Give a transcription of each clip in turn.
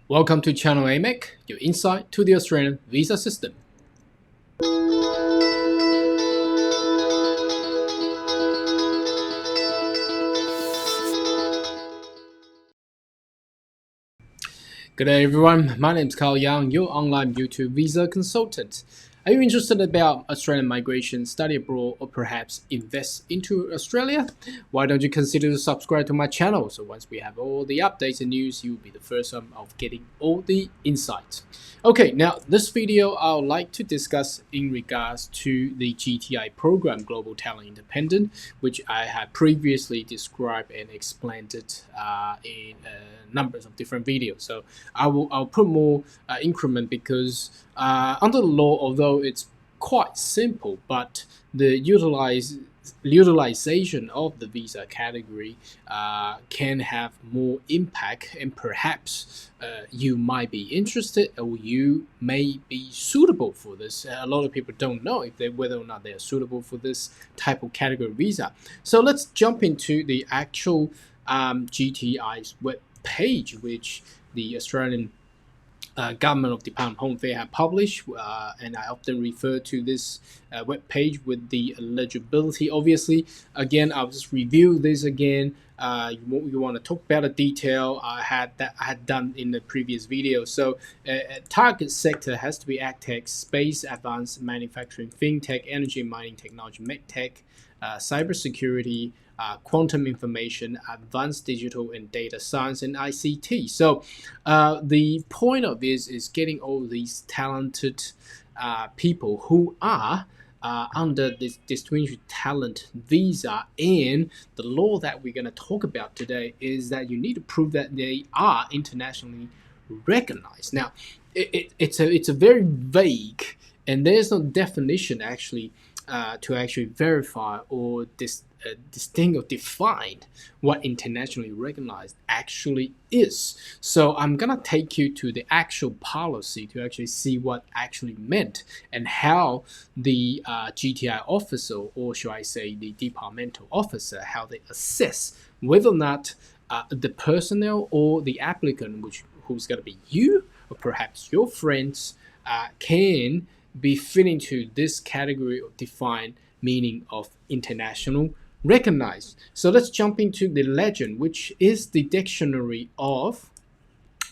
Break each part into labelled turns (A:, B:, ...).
A: Welcome to Channel AMEC, your insight to the Australian visa system. Good day everyone, my name is Carl Young, your online YouTube visa consultant. Are you interested about Australian migration, study abroad, or perhaps invest into Australia? Why don't you consider to subscribe to my channel, so once we have all the updates and news, you'll be the first one of getting all the insights. Okay, now this video I would like to discuss in regards to the GTI program, Global Talent Independent, which I had previously described and explained it in numbers of different videos. So I'll put more increment because under the law, although it's quite simple, but the utilization of the visa category can have more impact, and perhaps you might be interested or you may be suitable for this. A lot of people don't know whether or not they are suitable for this type of category visa. So let's jump into the actual GTI's web page, which the Australian Government of Department of Home Affairs have published, and I often refer to this web page with the eligibility. Obviously, again, I'll just review this again. You want to talk about the detail I had done in the previous video. So, target sector has to be agtech, space, advanced manufacturing, fintech, energy, mining technology, medtech, cybersecurity, quantum information, advanced digital and data science, and ICT. So the point of this is getting all these talented people who are under this distinguished talent visa, and the law that we're going to talk about today is that you need to prove that they are internationally recognized. Now, it's a very vague, and there's no definition actually to actually verify or distinct or define what internationally recognized actually is. So I'm gonna take you to the actual policy to actually see what actually meant and how the GTI officer, or should I say the departmental officer, how they assess whether or not the personnel or the applicant, who's gonna be you or perhaps your friends, can be fit into this category of defined meaning of international recognized. So let's jump into the legend, which is the dictionary of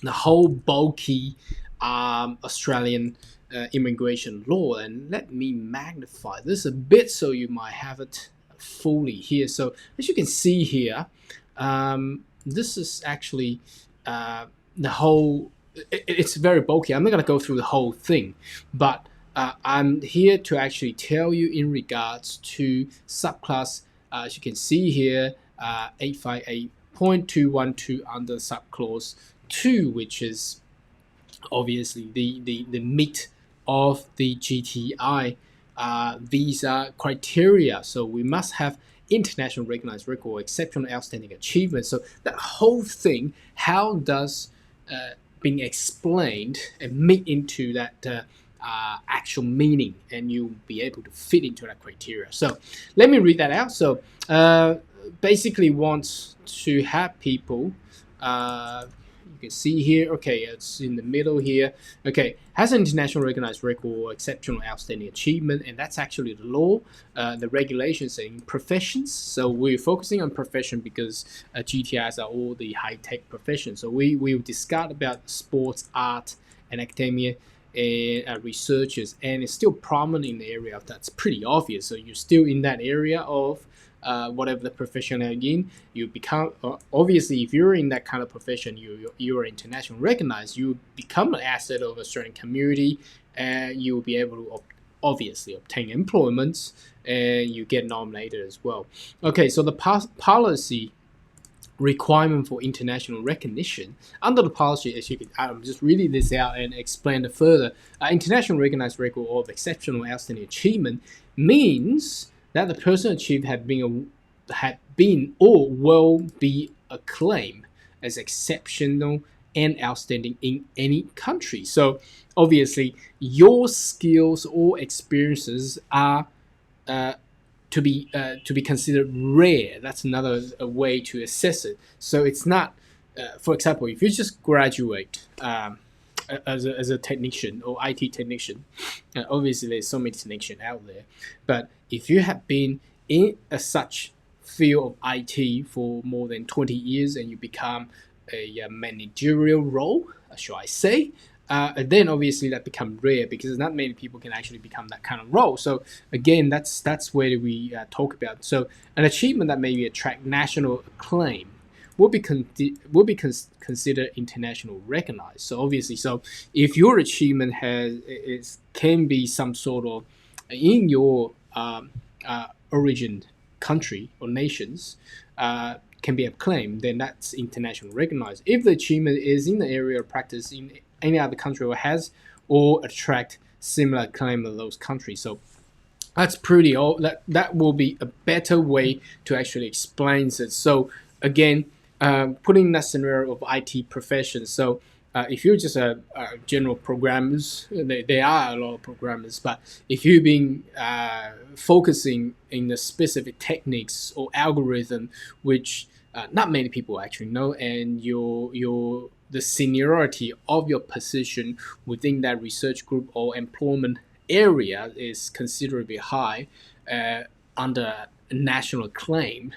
A: the whole bulky Australian immigration law. And let me magnify this a bit so you might have it fully here. So as you can see here, this is actually the whole, it's very bulky. I'm not going to go through the whole thing, but I'm here to actually tell you in regards to subclass. As you can see here, 858.212 under subclause 2, which is obviously the meat of the GTI visa criteria. So we must have international recognized record, exceptional outstanding achievement. So that whole thing, how does being explained and meet into that actual meaning, and you'll be able to fit into that criteria. So let me read that out. So basically wants to have people, you can see here, okay, it's in the middle here, okay, has an international recognized record or exceptional outstanding achievement, and that's actually the law, the regulations saying professions. So we're focusing on profession because GTIs are all the high-tech professions. So we will discuss about sports, art, and academia, and researchers, and it's still prominent in the area that's pretty obvious. So you're still in that area of whatever the profession you're in, you become obviously if you're in that kind of profession, you are internationally recognized. You become an asset of Australian community, and you will be able to obviously obtain employment, and you get nominated as well. Okay, so the policy requirement for international recognition. Under the policy, as you can, I'm just reading this out and explain it further. International recognized record of exceptional outstanding achievement means that the person achieved had been or will be acclaimed as exceptional and outstanding in any country. So obviously, your skills or experiences are to be considered rare. That's another way to assess it. So it's not for example, if you just graduate as a technician or IT technician, obviously there's so many technicians out there, but if you have been in such field of IT for more than 20 years and you become a managerial role, shall I say, then obviously that become rare because not many people can actually become that kind of role. So again, that's where we talk about. So an achievement that maybe attract national acclaim will be considered international recognized. So obviously, so if your achievement can be some sort of in your origin country or nations, can be acclaimed, then that's international recognized. If the achievement is in the area of practice in any other country or has or attract similar acclaim in those countries. So that's pretty old. That will be a better way to actually explain it. So again, putting that scenario of IT professions. So if you're just a general programmers, there are a lot of programmers, but if you've been focusing in the specific techniques or algorithm, which not many people actually know, and the seniority of your position within that research group or employment area is considerably high under national claim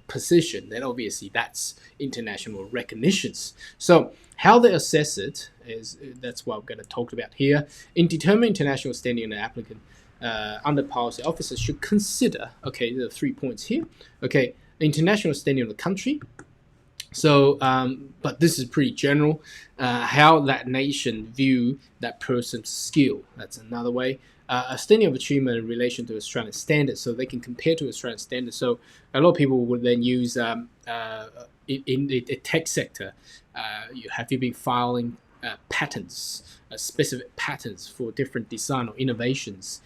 A: position, then obviously that's international recognitions. So how they assess it is that's what we're going to talk about here. In determining international standing, an applicant under policy officers should consider, okay, there are 3 points here. Okay, international standing of the country. So, but this is pretty general. How that nation view that person's skill. That's another way. A standing of achievement in relation to Australian standards, so they can compare to Australian standards. So a lot of people would then use in the tech sector. Have you been filing patents, specific patents for different design or innovations?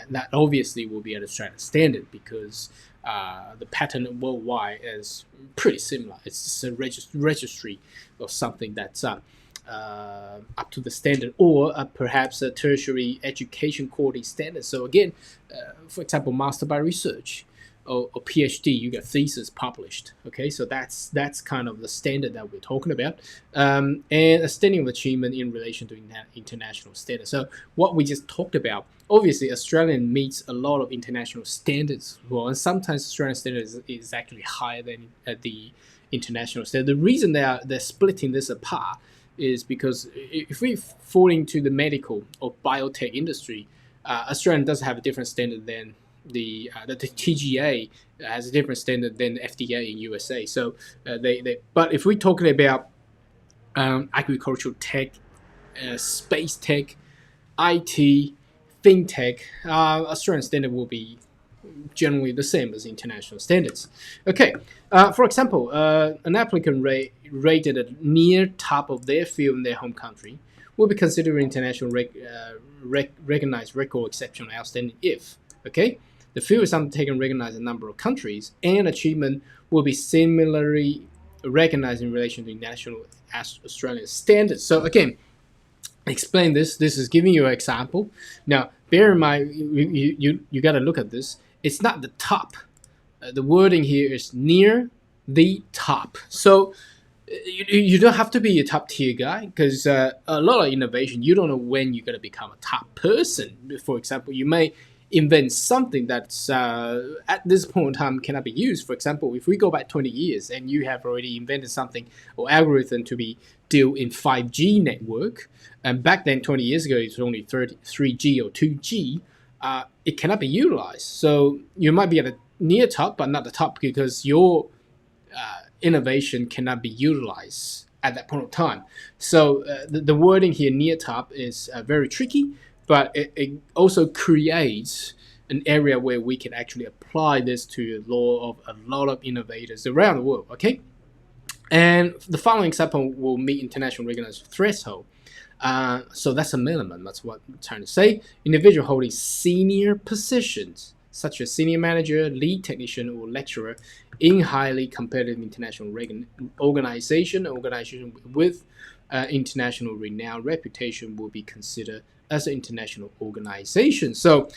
A: That obviously will be an Australian standard because the patent worldwide is pretty similar. It's just a registry of something that's up to the standard, or perhaps a tertiary education quality standard. So again, for example, master by research or PhD, you get thesis published. Okay, so that's kind of the standard that we're talking about, and a standing of achievement in relation to international standards. So what we just talked about, obviously, Australian meets a lot of international standards as well, and sometimes Australian standards is actually higher than the international standard. The reason they're splitting this apart is because if we fall into the medical or biotech industry, Australia does have a different standard than the TGA has a different standard than FDA in USA. So but if we're talking about agricultural tech, space tech, IT, fintech, Australian standard will be generally the same as international standards. Okay, for example, an applicant rated at near top of their field in their home country will be considered international recognized record exceptional outstanding if, okay, the field is undertaken recognized in a number of countries and achievement will be similarly recognized in relation to national Australian standards. So again, explain this. This is giving you an example. Now, bear in mind, you got to look at this. It's not the top. The wording here is near the top. So you don't have to be a top tier guy because a lot of innovation, you don't know when you're going to become a top person. For example, you may invent something that's at this point in time cannot be used. For example, if we go back 20 years and you have already invented something or algorithm to be deal in 5G network, and back then 20 years ago it was only 3G or 2G, it cannot be utilized. So you might be at the near top, but not the top because your innovation cannot be utilized at that point of time. So the wording here, near top, is very tricky, but it also creates an area where we can actually apply this to the law of a lot of innovators around the world, okay? And the following example will meet international recognized threshold. So that's a minimum. That's what I'm trying to say. Individual holding senior positions, such as senior manager, lead technician, or lecturer in highly competitive international organization with international renowned reputation will be considered as an international organization. So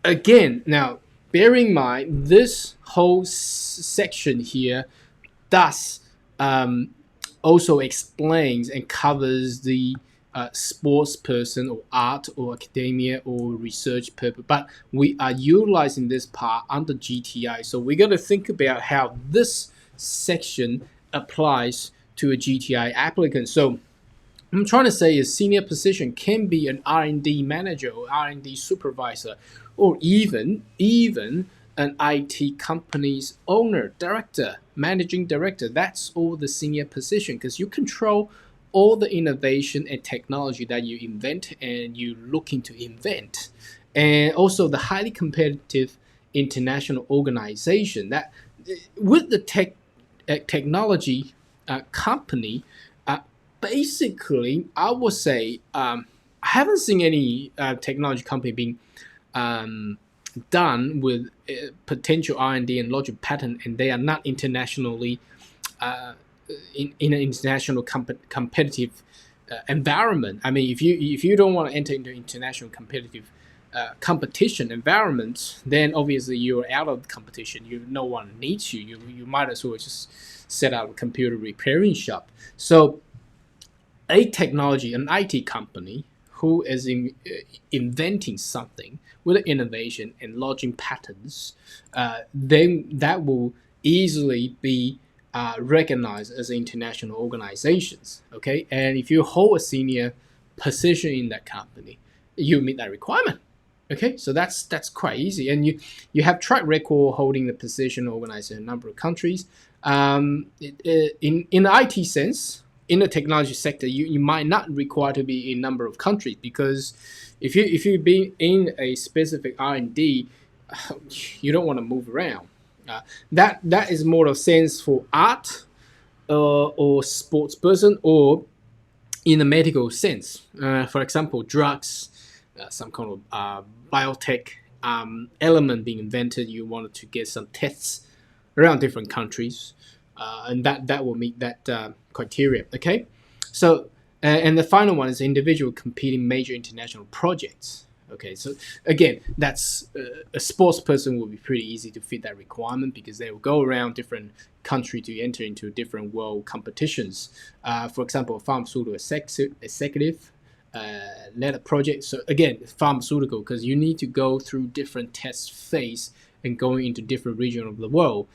A: again, now bear in mind this whole section here does also explains and covers the sports person or art or academia or research purpose, but we are utilizing this part under GTI. So we got to think about how this section applies to a GTI applicant. So I'm trying to say a senior position can be an R&D manager or R&D supervisor, or even an IT company's owner, director, managing director. That's all the senior position, because you control all the innovation and technology that you invent and you looking to invent, and also the highly competitive international organization that with the technology company. Basically, I would say I haven't seen any technology company being done with potential R&D and logic patent, and they are not internationally in an international competitive environment. I mean, if you don't want to enter into international competitive competition environment, then obviously you're out of the competition. No one needs you. You might as well just set up a computer repairing shop. So a technology, an IT company who is inventing something with innovation and lodging patents, then that will easily be recognized as international organizations. Okay, and if you hold a senior position in that company, you meet that requirement. Okay, so that's quite easy, and you have track record holding the position organized in a number of countries. In the IT sense, in the technology sector, you might not require to be in a number of countries, because if you be in a specific R&D, you don't want to move around. That is more of sense for art or sports person, or in a medical sense. For example, drugs, some kind of biotech element being invented. You wanted to get some tests around different countries, and that will meet that criteria. Okay, so and the final one is individual competing major international projects. Okay, so again, that's a sports person will be pretty easy to fit that requirement, because they will go around different country to enter into different world competitions. For example, a pharmaceutical executive led a project. So again, pharmaceutical, because you need to go through different test phase and going into different regions of the world.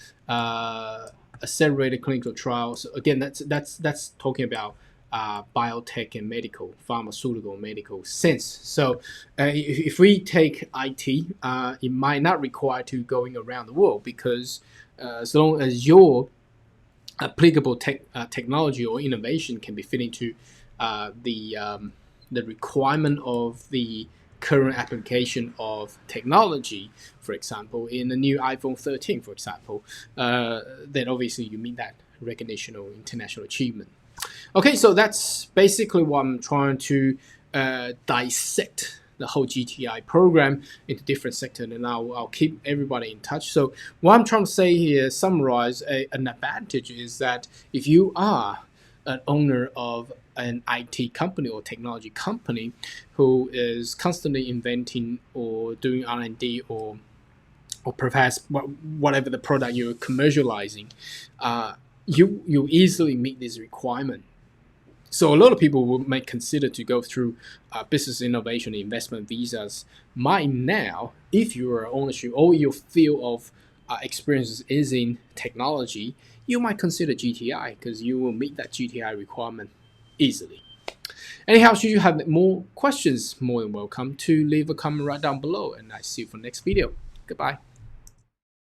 A: Accelerated clinical trials. So again, that's talking about biotech and medical, pharmaceutical, medical sense. So if we take IT, it might not require to going around the world, because as long as your applicable technology or innovation can be fit into the requirement of the current application of technology, for example, in the new iPhone 13, for example, then obviously you meet that recognition or international achievement. Okay, so that's basically what I'm trying to dissect the whole GTI program into different sectors, and I'll keep everybody in touch. So what I'm trying to say here, summarize an advantage, is that if you are an owner of an IT company or technology company who is constantly inventing or doing R&D or perhaps whatever the product you're commercializing, you easily meet this requirement. So a lot of people might consider to go through business innovation investment visas. Might now, if your ownership or your field of experiences is in technology, you might consider GTI, because you will meet that GTI requirement easily. Anyhow, should you have more questions, more than welcome to leave a comment right down below, and I see you for the next video. Goodbye.